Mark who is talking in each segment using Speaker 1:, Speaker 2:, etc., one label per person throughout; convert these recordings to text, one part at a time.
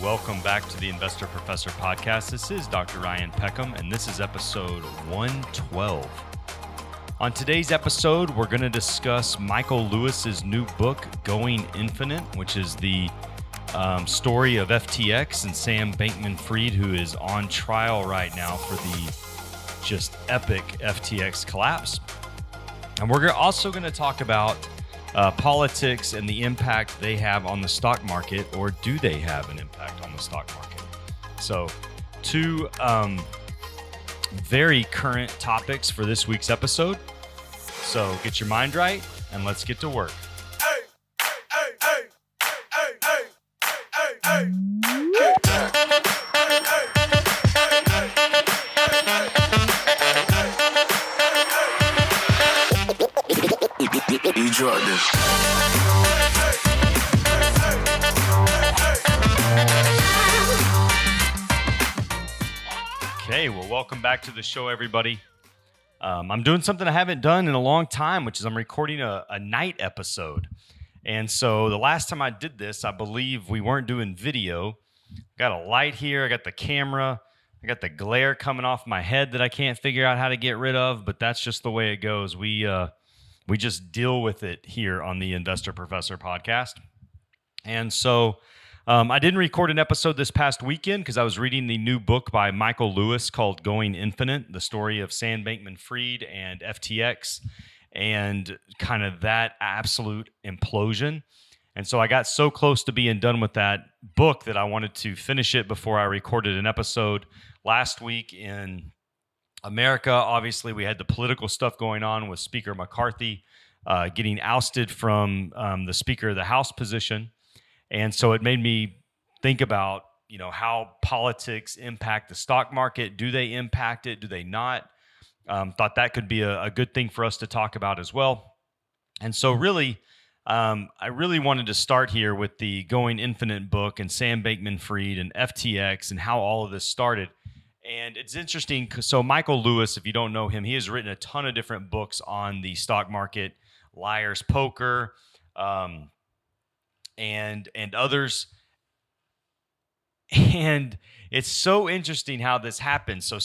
Speaker 1: Welcome back to the Investor Professor Podcast. This is Dr. Ryan Peckham, and this is episode 112. On today's episode, we're going to discuss Michael Lewis's new book, Going Infinite, which is the story of FTX and Sam Bankman-Fried, who is on trial right now for the just epic FTX collapse. And we're also going to talk about politics and the impact they have on the stock market, or do they have an impact on the stock market? So, two very current topics for this week's episode. So get your mind right and let's get to work. Okay, well, welcome back to the show, everybody. I'm doing something I haven't done in a long time, which is I'm recording a night episode. And so the last time I did this, I believe we weren't doing video. Got a light here. I got the camera. I got the glare coming off my head that I can't figure out how to get rid of, but that's just the way it goes. We just deal with it here on the Investor Professor podcast. And so I didn't record an episode this past weekend because I was reading the new book by Michael Lewis called Going Infinite, the story of Sam Bankman-Fried and FTX and kind of that absolute implosion. And so I got so close to being done with that book that I wanted to finish it before I recorded an episode. Last week in America, obviously, we had the political stuff going on with Speaker McCarthy getting ousted from the Speaker of the House position. And so it made me think about, how politics impact the stock market. Do they impact it? Do they not? Thought that could be a good thing for us to talk about as well. And so really, I really wanted to start here with the Going Infinite book and Sam Bankman-Fried and FTX and how all of this started. And it's interesting. So Michael Lewis, if you don't know him, he has written a ton of different books on the stock market, Liar's Poker, and others. And it's so interesting how this happened. So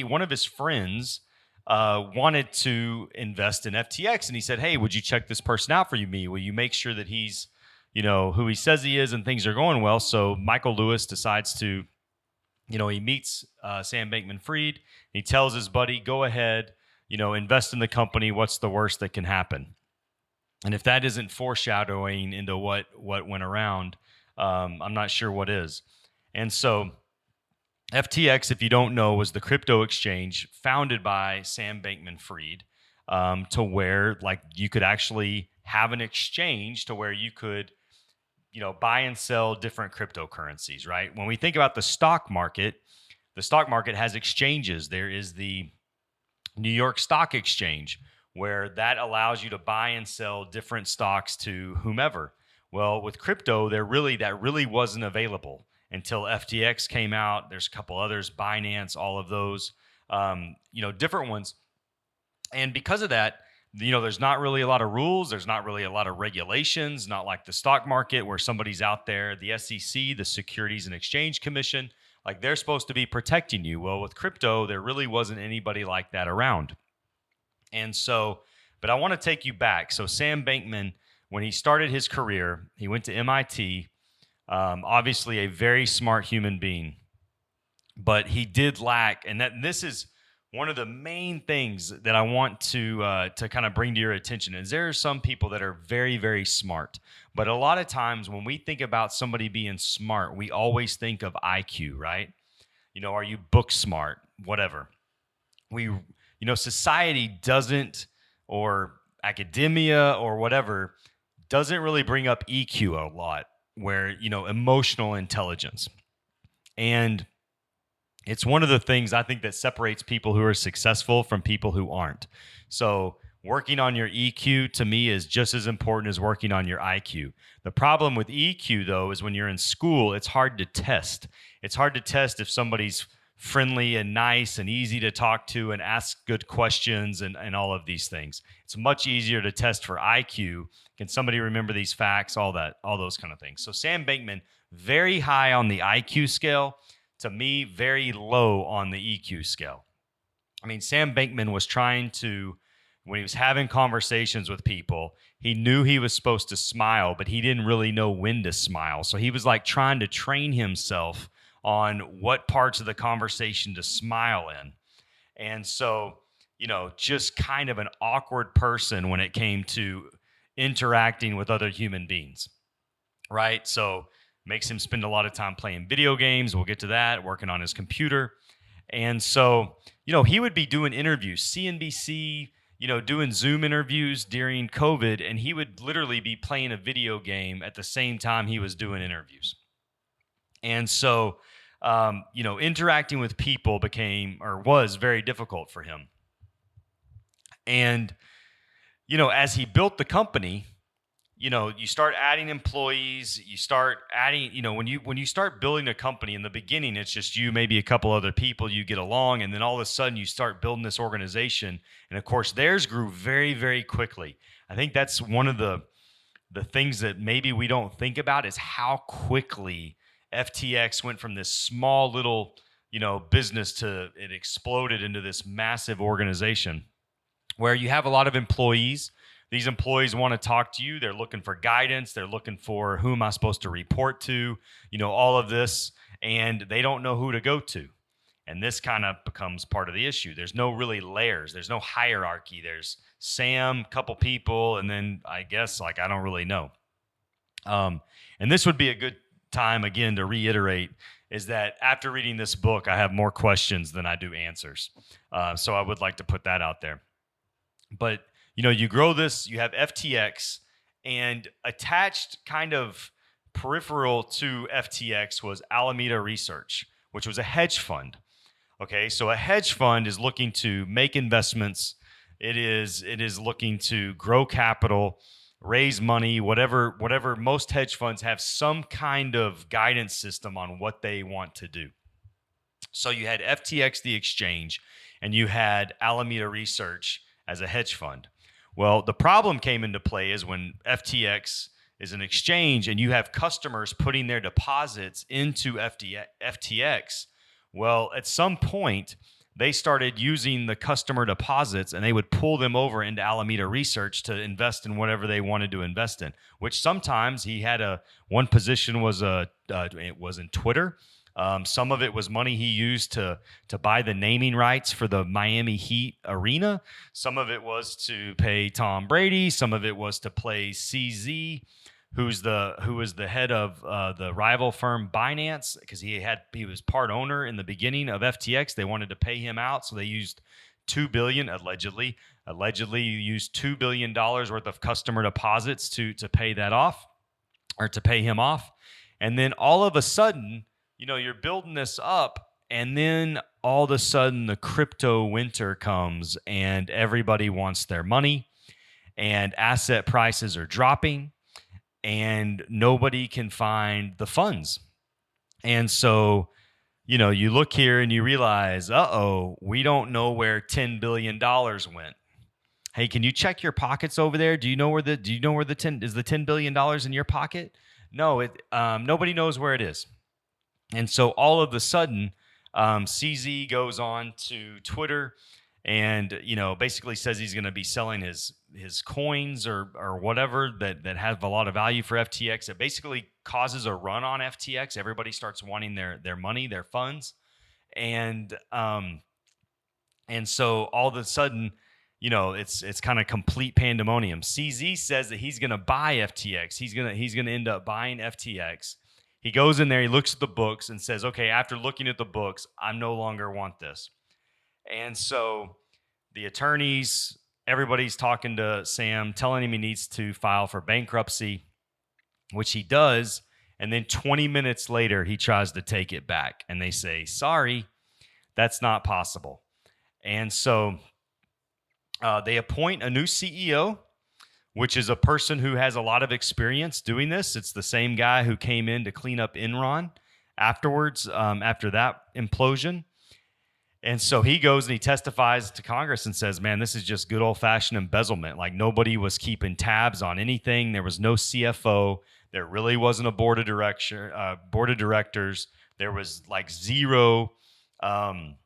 Speaker 1: one of his friends wanted to invest in FTX, and he said, "Hey, would you check this person out for me? Will you make sure that he's, who he says he is and things are going well?" So Michael Lewis decides to, he meets Sam Bankman-Fried. He tells his buddy, "Go ahead, invest in the company. What's the worst that can happen?" And if that isn't foreshadowing into what went around, I'm not sure what is. And so FTX, if you don't know, was the crypto exchange founded by Sam Bankman-Fried to where you could actually have an exchange to where you could, buy and sell different cryptocurrencies, right? When we think about the stock market has exchanges. There is the New York Stock Exchange, where that allows you to buy and sell different stocks to whomever. Well, with crypto, that really wasn't available until FTX came out. There's a couple others, Binance, all of those, different ones. And because of that, there's not really a lot of rules. There's not really a lot of regulations, not like the stock market where somebody's out there, the SEC, the Securities and Exchange Commission, they're supposed to be protecting you. Well, with crypto, there really wasn't anybody like that around. And so, but I want to take you back. So Sam Bankman, when he started his career, he went to MIT, obviously a very smart human being, but he did lack, and this is one of the main things that I want to kind of bring to your attention is there are some people that are very, very smart, but a lot of times when we think about somebody being smart, we always think of IQ, right? Are you book smart? Whatever. Society doesn't, or academia or whatever, doesn't really bring up EQ a lot, where, emotional intelligence. And it's one of the things I think that separates people who are successful from people who aren't. So working on your EQ to me is just as important as working on your IQ. The problem with EQ, though, is when you're in school, it's hard to test. It's hard to test if somebody's friendly and nice and easy to talk to and ask good questions and all of these things. It's much easier to test for IQ. Can somebody remember these facts? All those kind of things. So Sam Bankman, very high on the IQ scale. To me, very low on the EQ scale. I mean, Sam Bankman was trying to, when he was having conversations with people, he knew he was supposed to smile, but he didn't really know when to smile. So he was like trying to train himself on what parts of the conversation to smile in. And so, just kind of an awkward person when it came to interacting with other human beings, right? So makes him spend a lot of time playing video games. We'll get to that, working on his computer. And so, he would be doing interviews, CNBC, doing Zoom interviews during COVID, and he would literally be playing a video game at the same time he was doing interviews. And so, interacting with people was very difficult for him. And, as he built the company, you start adding employees, you start adding, when you start building a company in the beginning, it's just you, maybe a couple other people you get along. And then all of a sudden you start building this organization. And of course, theirs grew very, very quickly. I think that's one of the things that maybe we don't think about is how quickly FTX went from this small little, business to it exploded into this massive organization where you have a lot of employees. These employees want to talk to you. They're looking for guidance. They're looking for who am I supposed to report to, all of this, and they don't know who to go to. And this kind of becomes part of the issue. There's no really layers. There's no hierarchy. There's Sam, couple people, and then I guess I don't really know. And this would be a good time, again, to reiterate is that after reading this book, I have more questions than I do answers. So I would like to put that out there. But you grow this, you have FTX, and attached kind of peripheral to FTX was Alameda Research, which was a hedge fund. Okay, so a hedge fund is looking to make investments. It is looking to grow capital, raise money, whatever. Most hedge funds have some kind of guidance system on what they want to do. So you had FTX, the exchange, and you had Alameda Research as a hedge fund. Well, the problem came into play is when FTX is an exchange and you have customers putting their deposits into FTX. Well, at some point, they started using the customer deposits and they would pull them over into Alameda Research to invest in whatever they wanted to invest in, which sometimes he had one position was it was in Twitter. Some of it was money he used to buy the naming rights for the Miami Heat arena. Some of it was to pay Tom Brady. Some of it was to play CZ, who was the head of the rival firm Binance, because he was part owner in the beginning of FTX. They wanted to pay him out, so they used $2 billion allegedly. Allegedly, you used $2 billion worth of customer deposits to pay that off, or to pay him off, and then all of a sudden, you're building this up, and then all of a sudden the crypto winter comes and everybody wants their money and asset prices are dropping and nobody can find the funds. And so, you look here and you realize, we don't know where $10 billion went. Hey, can you check your pockets over there? Do you know where the $10 billion in your pocket? No, nobody knows where it is. And so all of a sudden, CZ goes on to Twitter and, basically says he's going to be selling his coins or whatever that have a lot of value for FTX. It basically causes a run on FTX. Everybody starts wanting their money, their funds. And so all of a sudden, it's kind of complete pandemonium. CZ says that he's going to buy FTX. He's going to end up buying FTX. He goes in there, he looks at the books and says, okay, after looking at the books, I no longer want this. And so the attorneys, everybody's talking to Sam, telling him he needs to file for bankruptcy, which he does. And then 20 minutes later, he tries to take it back. And they say, sorry, that's not possible. And so they appoint a new CEO, which is a person who has a lot of experience doing this. It's the same guy who came in to clean up Enron afterwards, after that implosion. And so he goes and he testifies to Congress and says, man, this is just good old-fashioned embezzlement. Like nobody was keeping tabs on anything. There was no CFO. There really wasn't a board of directors. There was like zero um,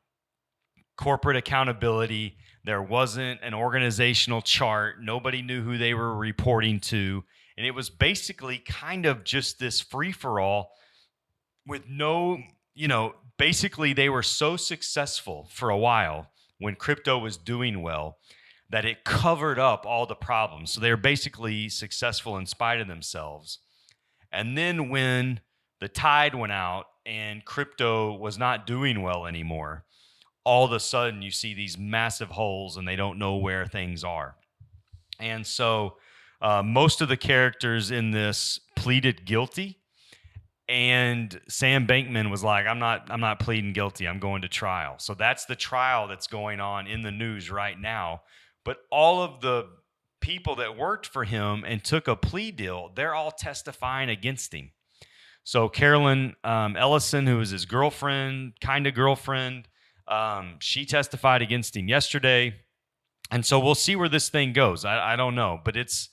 Speaker 1: corporate accountability. There wasn't an organizational chart. Nobody knew who they were reporting to. And it was basically kind of just this free for all with no, basically they were so successful for a while when crypto was doing well that it covered up all the problems. So they were basically successful in spite of themselves. And then when the tide went out and crypto was not doing well anymore, all of a sudden you see these massive holes and they don't know where things are. And so most of the characters in this pleaded guilty. And Sam Bankman was like, I'm not pleading guilty. I'm going to trial. So that's the trial that's going on in the news right now. But all of the people that worked for him and took a plea deal, they're all testifying against him. So Carolyn Ellison, who was his girlfriend, she testified against him yesterday. And so we'll see where this thing goes. I don't know, but it's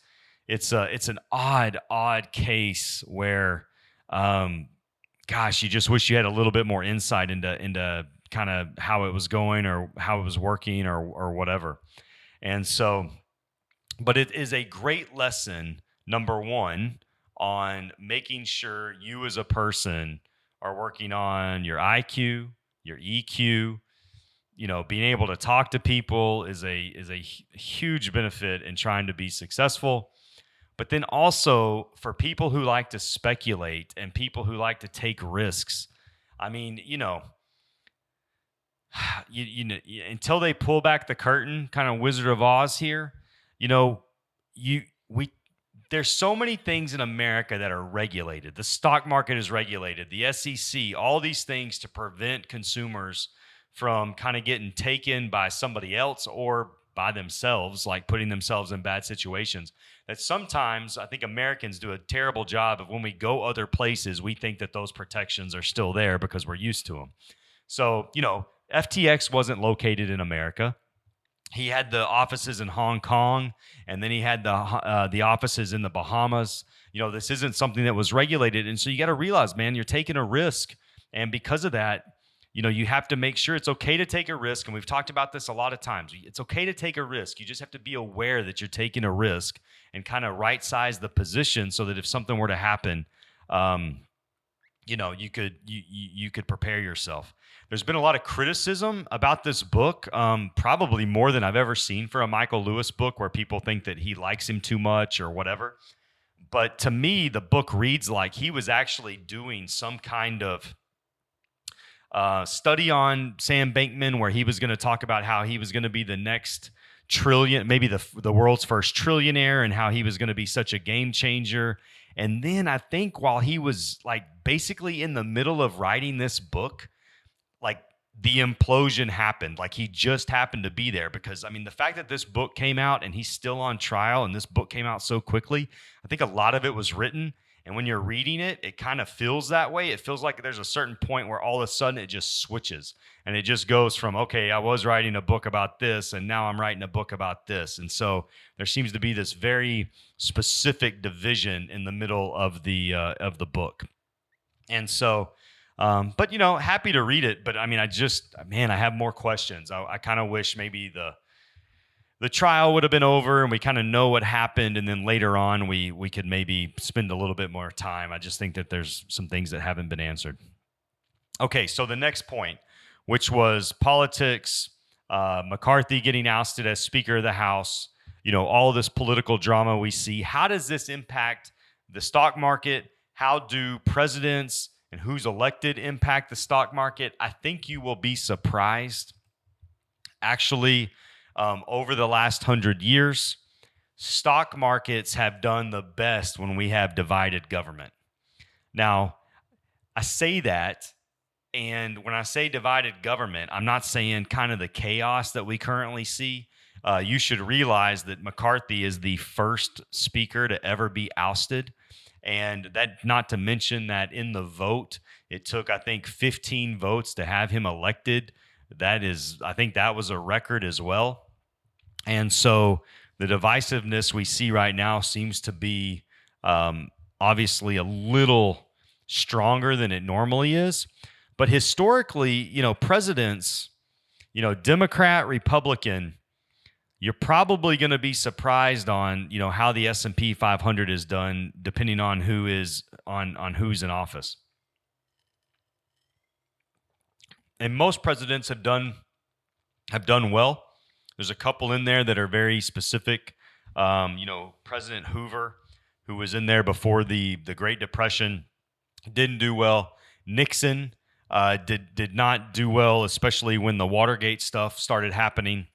Speaker 1: an odd case where, gosh, you just wish you had a little bit more insight into kind of how it was going or how it was working or whatever. And so, but it is a great lesson, number one, on making sure you as a person are working on your IQ, your EQ. Being able to talk to people is a huge benefit in trying to be successful. But then also for people who like to speculate and people who like to take risks, I mean, until they pull back the curtain, kind of Wizard of Oz here, there's so many things in America that are regulated. The stock market is regulated, the SEC, all these things to prevent consumers from kind of getting taken by somebody else or by themselves, like putting themselves in bad situations. That sometimes I think Americans do a terrible job of when we go other places, we think that those protections are still there because we're used to them. So, FTX wasn't located in America. He had the offices in Hong Kong, and then he had the offices in the Bahamas. This isn't something that was regulated. And so you got to realize, man, you're taking a risk. And because of that, you have to make sure it's okay to take a risk. And we've talked about this a lot of times. It's okay to take a risk. You just have to be aware that you're taking a risk and kind of right size the position so that if something were to happen, you could prepare yourself. There's been a lot of criticism about this book, probably more than I've ever seen for a Michael Lewis book, where people think that he likes him too much or whatever. But to me, the book reads like he was actually doing some kind of study on Sam Bankman, where he was going to talk about how he was going to be the next trillion, maybe the world's first trillionaire, and how he was going to be such a game changer. And then I think while he was like basically in the middle of writing this book, like the implosion happened. Like he just happened to be there because, I mean, the fact that this book came out and he's still on trial and this book came out so quickly, I think a lot of it was written. And when you're reading it, it kind of feels that way. It feels like there's a certain point where all of a sudden it just switches and it just goes from, okay, I was writing a book about this and now I'm writing a book about this. And so there seems to be this very specific division in the middle of the book. And so, but happy to read it. But I mean, I have more questions. I kind of wish maybe the trial would have been over and we kind of know what happened. And then later on, we could maybe spend a little bit more time. I just think that there's some things that haven't been answered. Okay, so the next point, which was politics, McCarthy getting ousted as Speaker of the House, all this political drama we see. How does this impact the stock market? How do presidents and who's elected impact the stock market? I think you will be surprised. Actually, over the last 100 years, stock markets have done the best when we have divided government. Now, I say that, and when I say divided government, I'm not saying kind of the chaos that we currently see. You should realize that McCarthy is the first speaker to ever be ousted. And that, not to mention that in the vote, it took, I think, 15 votes to have him elected. I think that was a record as well. And so the divisiveness we see right now seems to be obviously a little stronger than it normally is. But historically, presidents, Democrat, Republican, you're probably going to be surprised on, how the S&P 500 is done depending on who is on who's in office. And most presidents have done well. There's a couple in there that are very specific. President Hoover, who was in there before the Great Depression, didn't do well. Nixon did not do well, especially when the Watergate stuff started happening.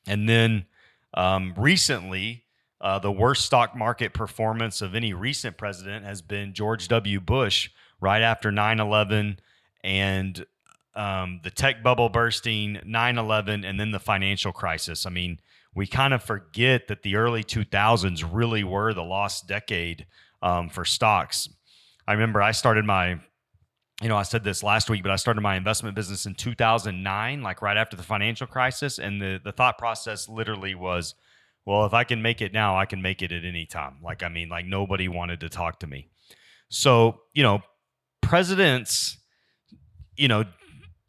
Speaker 1: And then recently, the worst stock market performance of any recent president has been George W. Bush right after 9/11 and the tech bubble bursting, 9/11, and then the financial crisis. I mean, we kind of forget that the early 2000s really were the lost decade for stocks. I remember I started my, I said this last week, but I started my investment business in 2009, like right after the financial crisis. And the thought process literally was, well, if I can make it now, I can make it at any time. Like nobody wanted to talk to me. So, presidents,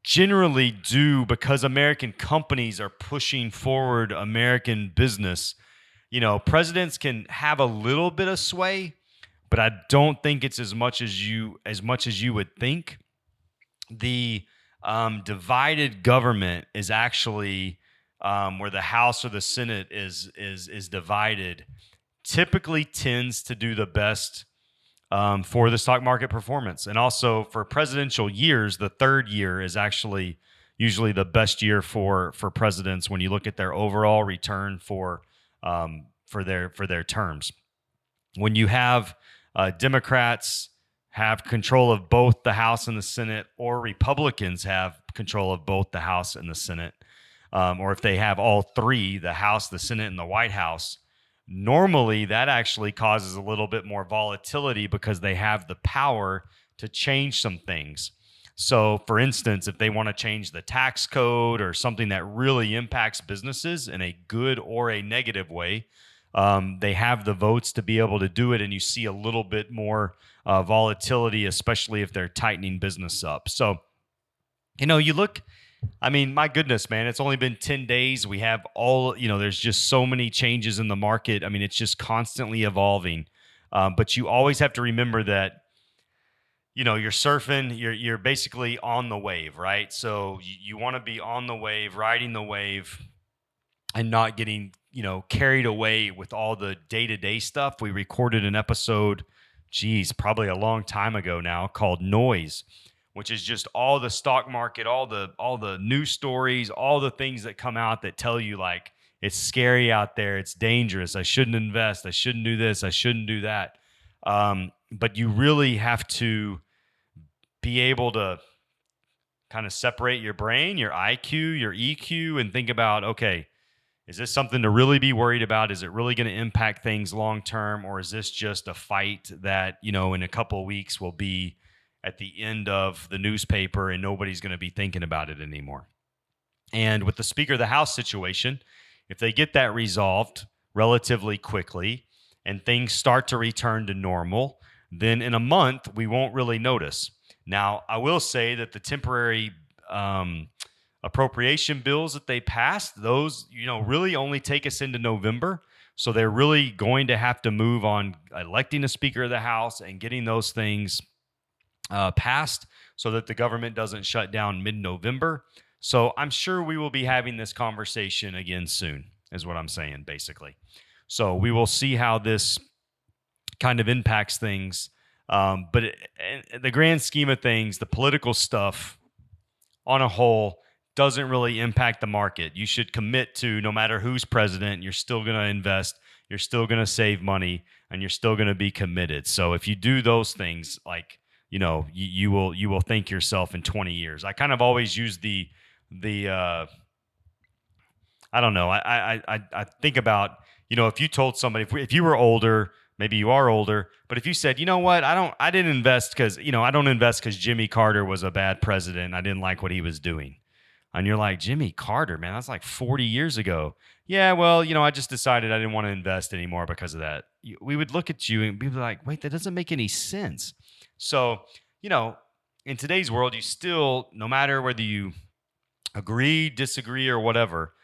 Speaker 1: generally do, because American companies are pushing forward American business. Presidents can have a little bit of sway, but I don't think it's as much as you would think. The divided government is actually where the House or the Senate is divided, typically tends to do the best for the stock market performance. And also for presidential years, the third year is actually usually the best year for presidents when you look at their overall return for their terms. When you have Democrats have control of both the House and the Senate, or Republicans have control of both the House and the Senate, or if they have all three, the House, the Senate, and the White House, normally that actually causes a little bit more volatility because they have the power to change some things. So, for instance, if they want to change the tax code or something that really impacts businesses in a good or a negative way, they have the votes to be able to do it, and you see a little bit more volatility, especially if they're tightening business up. So, you look, I mean, my goodness, man, it's only been 10 days. We have there's just so many changes in the market. I mean, it's just constantly evolving. But you always have to remember that, you're surfing, you're basically on the wave, right? So you want to be on the wave, riding the wave, and not getting, carried away with all the day-to-day stuff. We recorded an episode, probably a long time ago now, called Noise, which is just all the stock market, all the news stories, all the things that come out that tell you like it's scary out there, it's dangerous, I shouldn't invest, I shouldn't do this, I shouldn't do that. But you really have to be able to kind of separate your brain, your IQ, your EQ, and think about, okay, is this something to really be worried about? Is it really going to impact things long term? Or is this just a fight that, in a couple of weeks will be at the end of the newspaper and nobody's going to be thinking about it anymore? And with the Speaker of the House situation, if they get that resolved relatively quickly and things start to return to normal, then in a month, we won't really notice. Now, I will say that the temporary appropriation bills that they passed, those, really only take us into November. So they're really going to have to move on electing a Speaker of the House and getting those things passed so that the government doesn't shut down mid-November. So I'm sure we will be having this conversation again soon, is what I'm saying, basically. So we will see how this kind of impacts things. But in the grand scheme of things, the political stuff on a whole doesn't really impact the market. You should commit to, no matter who's president, you're still going to invest, you're still going to save money, and you're still going to be committed. So if you do those things, like, you will thank yourself in 20 years. I kind of always use the I don't know. I think about, if you told somebody, if you were older, maybe you are older, but if you said, you know what, I didn't invest because, I don't invest because Jimmy Carter was a bad president. I didn't like what he was doing. And you're like, Jimmy Carter, man, that's like 40 years ago. Yeah, well, I just decided I didn't want to invest anymore because of that. We would look at you and be like, wait, that doesn't make any sense. So, in today's world, you still, no matter whether you agree, disagree, or whatever,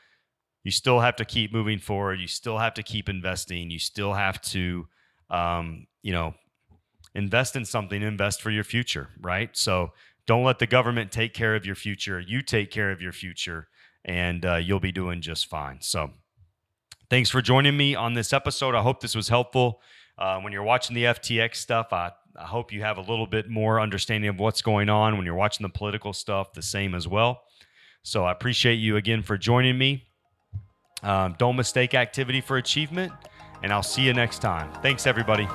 Speaker 1: you still have to keep moving forward. You still have to keep investing. You still have to, invest in something, invest for your future, right? So don't let the government take care of your future. You take care of your future, and you'll be doing just fine. So thanks for joining me on this episode. I hope this was helpful. When you're watching the FTX stuff, I hope you have a little bit more understanding of what's going on. When you're watching the political stuff, the same as well. So I appreciate you again for joining me. Don't mistake activity for achievement, and I'll see you next time. Thanks, everybody.